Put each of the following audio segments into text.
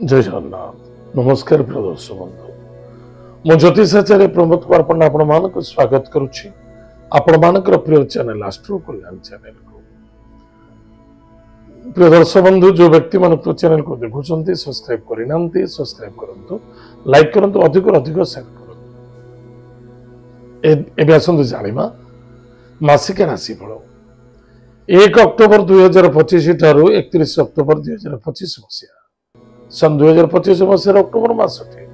जय जगन्नाथ नमस्कार प्रिय दर्शक बंधु मु ज्योतिषाचार्य प्रमोद कुमार पंडा आपण मानक स्वागत करुच्ची आपण मानकर प्रिय चैनल आस्ट्रो कल्याण चैनल को प्रिय दर्शक बंधु जो व्यक्ति मान चैनल को देखुं सब्सक्राइब करना सब्सक्राइब करूँ लाइक करूँ अधिक अधिक शेयर करूँ आसतु जाना मासिक राशिफल 1 अक्टोबर 2025 ठारू 31 अक्टोबर 2025 मसीहा सन 2025 मसीह अक्टोबर मासटे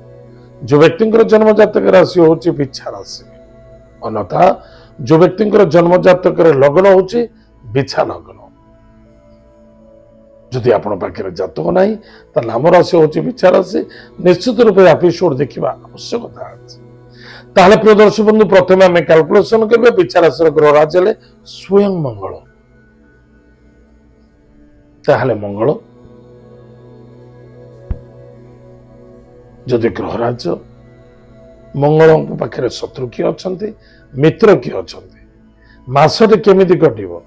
जो व्यक्ति जन्म जातक राशि होची बिछा राशि अन्यथा जो व्यक्ति जन्म जातक लग्न होची बिछा लग्न जदि आपण पाखे जातक ना तो नाम राशि होची बिछा राशि निश्चित रूप एपिसोड देखा आवश्यकता अच्छे ताहले प्रिय दर्शक बंधु प्रथम आम कैलकुलेशन करेंगे बिछा राशि ग्रह राज हेले स्वयं मंगल ताहले मंगल जदि ग्रहराज मंगल पाखे शत्रु किए अच्छा मित्र किए अच्छा मसटे केमी कटो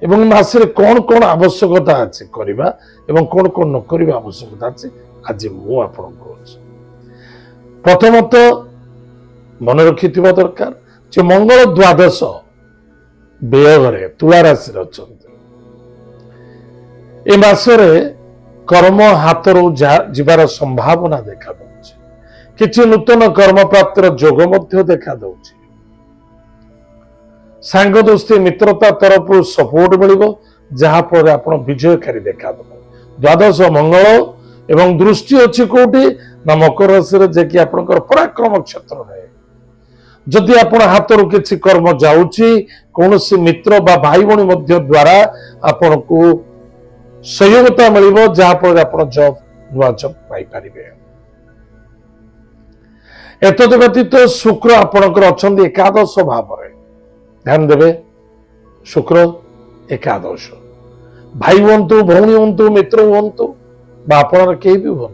एवं मासरे कौन कौन आवश्यकता अच्छे करवा एवं कौन कौन न करवा आवश्यकता अच्छे आज मुझे प्रथमतः मन रखि दरकार जे मंगल द्वादश व्यय घरे तुला राशि अच्छा ए मासरे कर्म हाथ जीवार संभावना देखा किसी नूतन कर्म प्राप्तिर जोग देखा सांग दोस्ती मित्रता तरफ सपोर्ट मिल जहाँफल आप विजयकारी देखा द्वादश मंगल एवं दृष्टि अच्छी कौटी ना मकर राशि जे आपंकर पराक्रम क्षेत्र में जदि आप हाथ किसी कर्म जाऊँगी कौन मित्र बा भाई भाई द्वारा आपण को सहयोगिता मिल जहाँफल आप जॉब नुआ जॉब पाइपर एत व्यतीत शुक्र आपणकर अच्छा एकादश भाव ध्यान देवे शुक्र एकादश भाई हूँ भौणी हूँ मित्र हूँ आपणार कहीं भी हूँ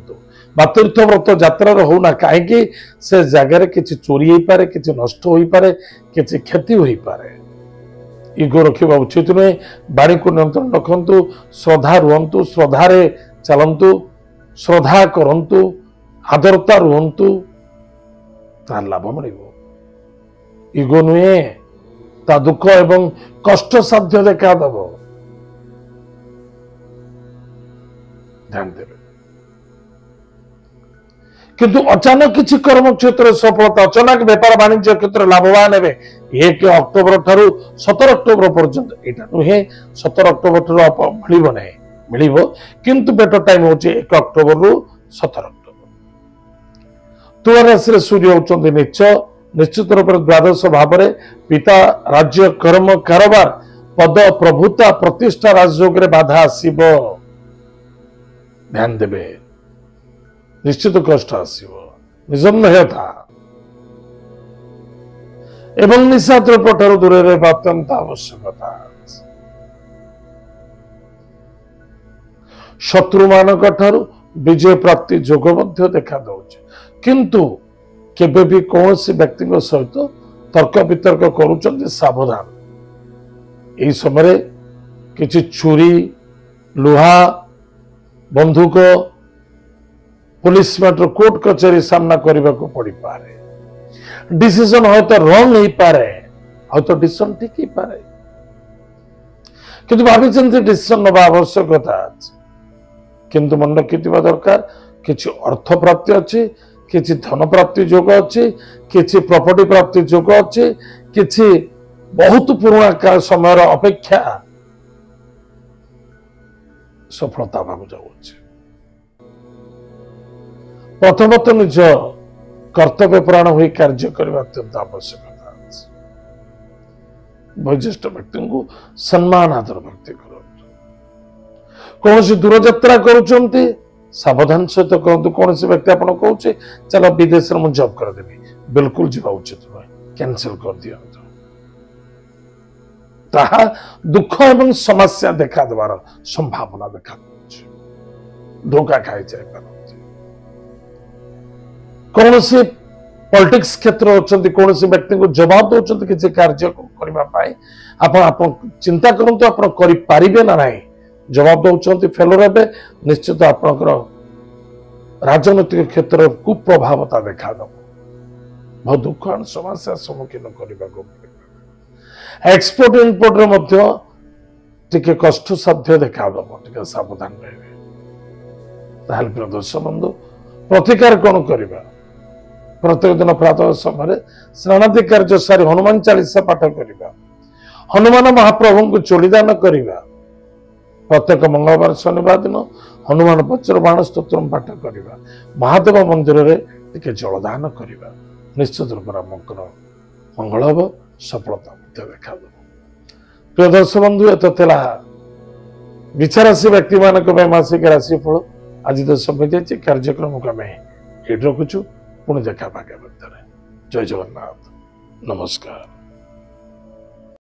तीर्थ व्रत यात्रा होना कहीं से जगार किसी चोरी हो पारे कि नष्ट हो पारे कि क्षति हो पारे इगो रखा उचित नुहे बाणी को नियंत्रण रखु श्रद्धा रुहतु श्रद्धार चलतु श्रद्धा करतु आदरता रुहतु लाभ मिल इगो नुहे ता दुख एवं कष्ट साध्य देखा दब ध्यान देवे किंतु अचानक किसी कर्म क्षेत्र सफलता अचानक व्यापार वाणिज्य क्षेत्र लाभवान हे 1 अक्टोबर ठारू 17 अक्टोबर पर्यंत यहाँ नुहे 17 अक्टोबर ठारू मिल ना मिल किंतु बेटर टाइम हूँ 1 अक्टोबर रु 17 अक्टोबर तुला राशि सूर्य होती नीच निश्चित रूप द्वादश भाव में पिता राज्य कर्म कारोबार पद प्रभुता प्रतिष्ठा राजयोग बाधा आसब ध्यान देवे निश्चित कष्ट आसव निजन्नता एवं निशा द्रव्य ठार दूर रहा अत्यंत आवश्यकता शत्रु मानक ठार विजय प्राप्ति जोग देखा किंतु केबे भी कौन सी व्यक्ति सहित तर्क वितर्क करुँच सावधान यही समय किसी छुरी लुहा बंधुक पुलिस मैटर कोर्ट कचेरी सामना करने को पड़ पारे डिसीजन है तो रंग हो पारे है तो डिसीजन ठीक ही पारे किंतु भाभी डिसीजन नवा आवश्यकता किंतु मन रखि दरकार किसी अर्थ प्राप्ति अच्छी किसी धन प्राप्ति योग अच्छी किसी प्रॉपर्टी प्राप्ति योग अच्छी किसी बहुत पुराना समय अपेक्षा सफलता भाव जाऊँगी प्रथमत निज कर्तव्य प्राण हो कार्य करने अत्यंत आवश्यकता वरिष्ठ व्यक्ति को सम्मान आदर भक्ति कर कौन सी दूर यात्रा करुँच सावधान सहित कहतु कौन सी व्यक्ति आप कहे चलो विदेश में जॉब करदेवी बिल्कुल जावा उचित नुहे कैंसिल कर दिखाँ दुख एवं समस्या देखा देवार संभावना देखा धोखा खाई जाए कौन सी पॉलिटिक्स क्षेत्र अच्छा कौन सी व्यक्ति को जवाब दौरान किसी कार्य करने चिंता करूँ आप जवाब दौरान फेलोर हे निश्चित आपणकर राजनैतिक क्षेत्र में कुप्रभावता देखा बहुत दुख समस्या सम्मुखीन करने को एक्सपोर्ट इम्पोर्ट रे मध्य टिके कष्ट साध्य देखा टिके सावधान रहे ताहले प्रिय दर्शक बंधु प्रतिकार कौन करबा प्रत्येक दिन प्रातः समय स्नानादि कार्य सारी हनुमान चालीसा पाठ करबा हनुमान महाप्रभु को चोलीदान करबा प्रत्येक मंगलवार शनिवार दिन हनुमान पचर बाण स्तोत्र पाठ करबा महादेव मंदिर रे टिके जलदान करबा निश्चित रूप से मंगल हम सफलता देखा प्रिय दर्शक बंधु एत विचाराशी व्यक्ति मान मासिक राशिफल आज तो समय जाइए कार्यक्रम को आम ये रखुचु पुणी देखा भाग्य जय जगन्नाथ नमस्कार।